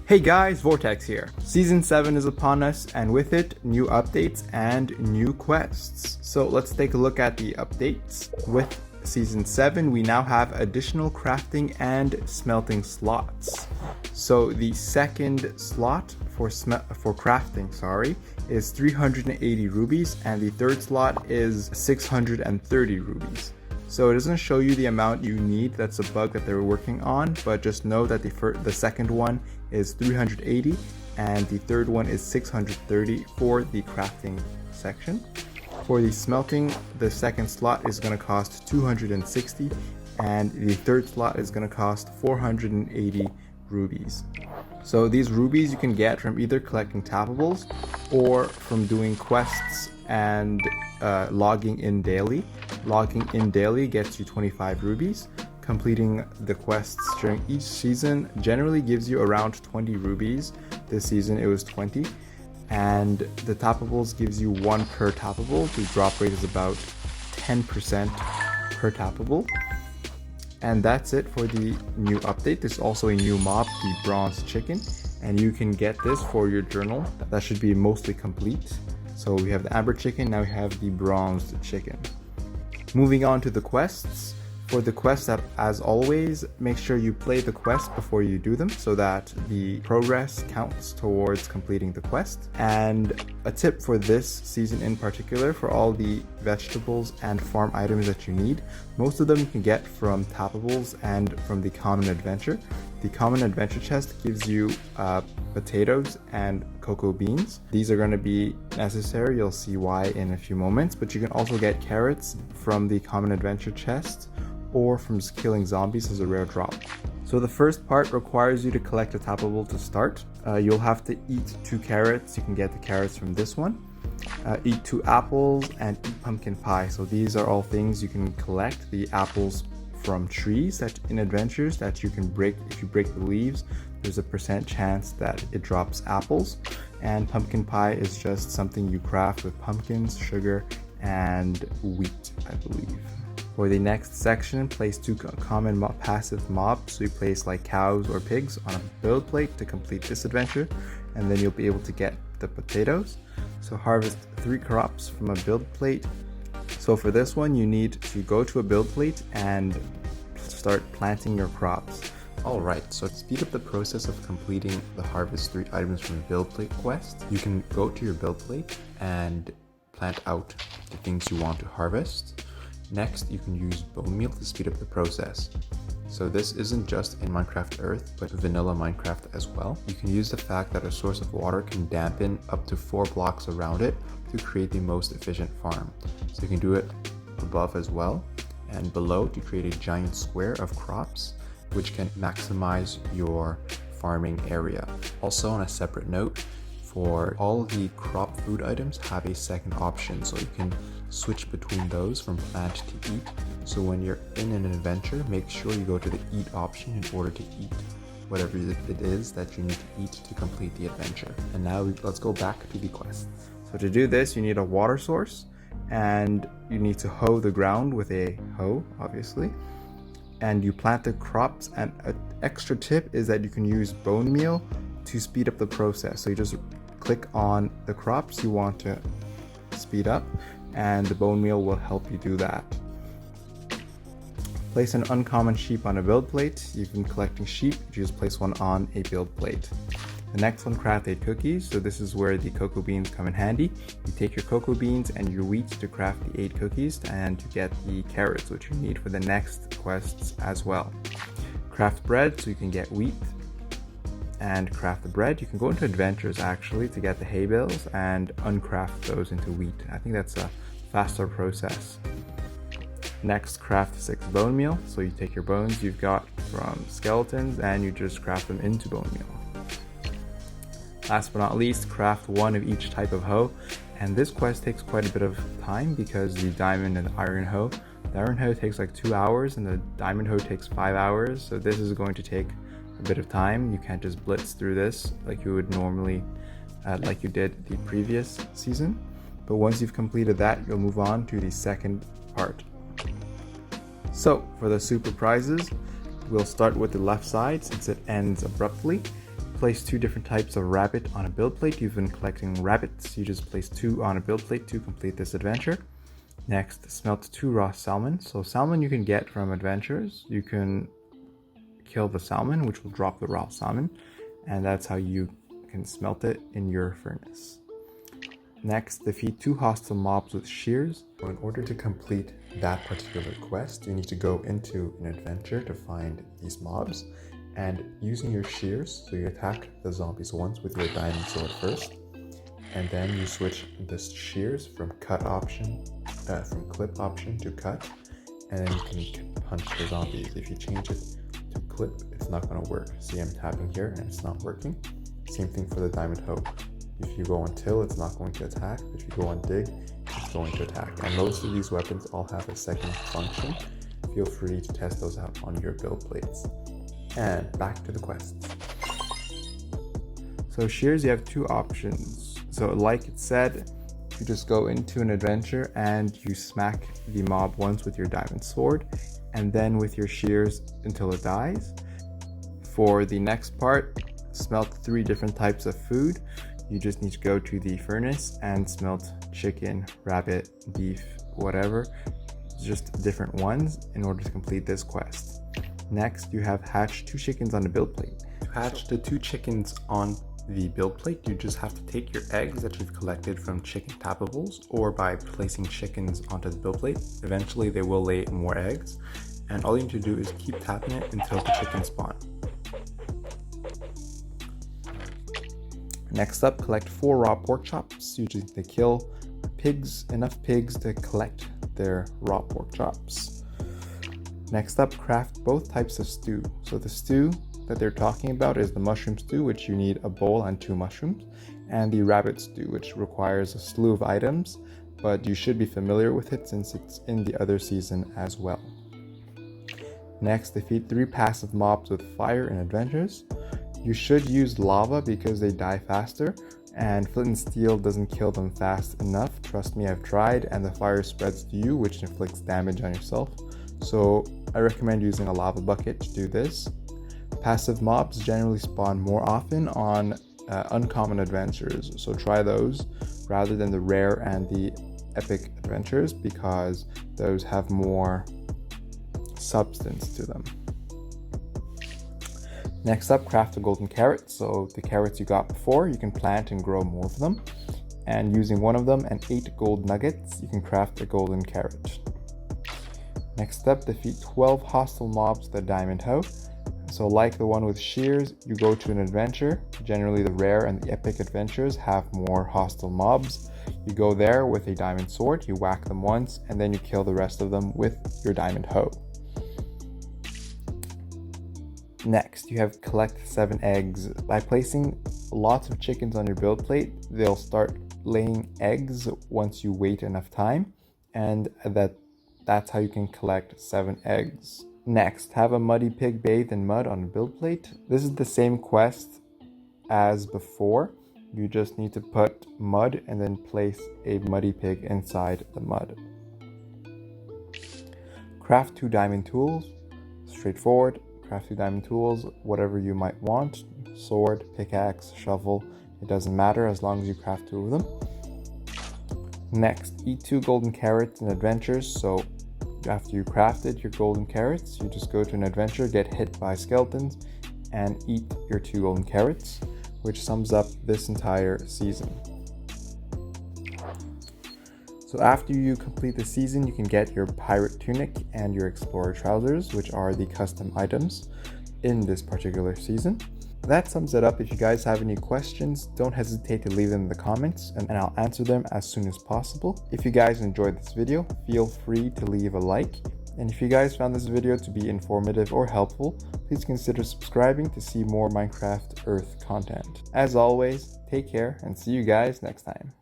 Hey guys, Vortex here. Season 7 is upon us, and with it, new updates and new quests. So let's take a look at the updates. With Season 7, we now have additional crafting and smelting slots. So the second slot for crafting, is 380 rubies, and the third slot is 630 rubies. So it doesn't show you the amount you need. That's a bug that they're working on, but just know that the second one is 380 and the third one is 630 for the crafting section. For the smelting, the second slot is going to cost 260 and the third slot is going to cost 480 rubies. So these rubies you can get from either collecting tappables or from doing quests and logging in daily. Logging in daily gets you 25 rubies. Completing the quests during each season generally gives you around 20 rubies. This season it was 20. And the tappables gives you 1 per tappable. The drop rate is about 10% per tappable. And that's it for the new update. There's also a new mob, the bronze chicken, and you can get this for your journal. That should be mostly complete. So we have the amber chicken, now we have the bronzed chicken. Moving on to the quests. For the quests, as always, make sure you play the quest before you do them so that the progress counts towards completing the quest. And a tip for this season in particular, for all the vegetables and farm items that you need, most of them you can get from tappables and from the common adventure. The common adventure chest gives you potatoes and cocoa beans. These are going to be necessary, you'll see why in a few moments, but you can also get carrots from the common adventure chest or from just killing zombies as a rare drop. So the first part requires you to collect a tappable to start. You'll have to eat 2 carrots. You can get the carrots from this one. Eat 2 apples and eat pumpkin pie. So these are all things you can collect. The apples from trees that in adventures that you can break. If you break the leaves, there's a % chance that it drops apples. And pumpkin pie is just something you craft with pumpkins, sugar, and wheat, I believe. For the next section, place 2 common passive mobs. So you place like cows or pigs on a build plate to complete this adventure, and then you'll be able to get the potatoes. So harvest 3 crops from a build plate. So for this one, you need to go to a build plate and start planting your crops. Alright, so to speed up the process of completing the harvest 3 items from a build plate quest, you can go to your build plate and plant out the things you want to harvest. Next, you can use bone meal to speed up the process. So this isn't just in Minecraft Earth, but vanilla Minecraft as well. You can use the fact that a source of water can dampen up to 4 blocks around it to create the most efficient farm. So you can do it above as well, and below to create a giant square of crops, which can maximize your farming area. Also, on a separate note, for all the crop food items have a second option, so you can switch between those from plant to eat. So when you're in an adventure, make sure you go to the eat option in order to eat whatever it is that you need to eat to complete the adventure. And now let's go back to the quests. So to do this, you need a water source, and you need to hoe the ground with a hoe, obviously. And you plant the crops, and an extra tip is that you can use bone meal to speed up the process. So you just click on the crops you want to speed up, and the bone meal will help you do that. Place an uncommon sheep on a build plate. You've been collecting sheep, you just place one on a build plate. The next one, craft 8 cookies. So this is where the cocoa beans come in handy. You take your cocoa beans and your wheat to craft the 8 cookies, and you get the carrots, which you need for the next quests as well. Craft bread, so you can get wheat and craft the bread. You can go into adventures actually to get the hay bales and uncraft those into wheat. I think that's a faster process. Next, craft 6 bone meal. So you take your bones you've got from skeletons and you just craft them into bone meal. Last but not least, craft 1 of each type of hoe. And this quest takes quite a bit of time because the diamond and the iron hoe. The iron hoe takes like 2 hours and the diamond hoe takes 5 hours. So this is going to take a bit of time. You can't just blitz through this like you would normally, like you did the previous season. But once you've completed that, you'll move on to the second part. So for the super prizes, we'll start with the left side since it ends abruptly. place 2 different types of rabbit on a build plate. You've been collecting rabbits. You just place 2 on a build plate to complete this adventure. Next, smelt 2 raw salmon. So salmon you can get from adventures. You can kill the salmon, which will drop the raw salmon, and that's how you can smelt it in your furnace. Next, defeat 2 hostile mobs with shears. So in order to complete that particular quest, you need to go into an adventure to find these mobs, and using your shears, so you attack the zombies once with your diamond sword first, and then you switch this shears from clip option to cut, and then you can punch the zombies. If you change it to clip, it's not going to work. See, I'm tapping here and it's not working. Same thing for the diamond hoe. If you go on till, it's not going to attack. If you go on dig, it's going to attack. And most of these weapons all have a second function. Feel free to test those out on your build plates. And back to the quests. So shears, you have 2 options. So like it said, you just go into an adventure and you smack the mob once with your diamond sword, and then with your shears until it dies. For the next part, smelt 3 different types of food. You just need to go to the furnace and smelt chicken, rabbit, beef, whatever, just different ones in order to complete this quest. Next, you have hatch 2 chickens on the build plate. To hatch the 2 chickens on the build plate, you just have to take your eggs that you've collected from chicken tappables, or by placing chickens onto the build plate. Eventually they will lay more eggs, and all you need to do is keep tapping it until the chickens spawn. Next up, collect 4 raw pork chops. You just need to kill enough pigs to collect their raw pork chops. Next up, craft both types of stew. So the stew that they're talking about is the mushroom stew, which you need a bowl and 2 mushrooms, and the rabbit stew, which requires a slew of items, but you should be familiar with it since it's in the other season as well. Next, defeat 3 passive mobs with fire in adventures. You should use lava because they die faster, and flint and steel doesn't kill them fast enough. Trust me, I've tried, and the fire spreads to you, which inflicts damage on yourself. So I recommend using a lava bucket to do this. Passive mobs generally spawn more often on uncommon adventures, so try those rather than the rare and the epic adventures, because those have more substance to them. Next up, craft a golden carrot. So the carrots you got before, you can plant and grow more of them, and using one of them and 8 gold nuggets, you can craft a golden carrot. Next up, defeat 12 hostile mobs with a diamond hoe. So like the one with shears, you go to an adventure. Generally the rare and the epic adventures have more hostile mobs. You go there with a diamond sword, you whack them once, and then you kill the rest of them with your diamond hoe. Next, you have collect 7 eggs. By placing lots of chickens on your build plate, they'll start laying eggs once you wait enough time, and that's how you can collect 7 eggs. Next, have a muddy pig bathed in mud on a build plate. This is the same quest as before. You just need to put mud and then place a muddy pig inside the mud. Craft 2 diamond tools. Straightforward. Craft 2 diamond tools, whatever you might want. Sword, pickaxe, shovel. It doesn't matter as long as you craft 2 of them. Next, eat 2 golden carrots in adventures. So after you crafted your golden carrots, you just go to an adventure, get hit by skeletons, and eat your 2 golden carrots, which sums up this entire season. So after you complete the season, you can get your pirate tunic and your explorer trousers, which are the custom items in this particular season. That sums it up. If you guys have any questions, don't hesitate to leave them in the comments and I'll answer them as soon as possible. If you guys enjoyed this video, feel free to leave a like. And if you guys found this video to be informative or helpful, please consider subscribing to see more Minecraft Earth content. As always, take care and see you guys next time.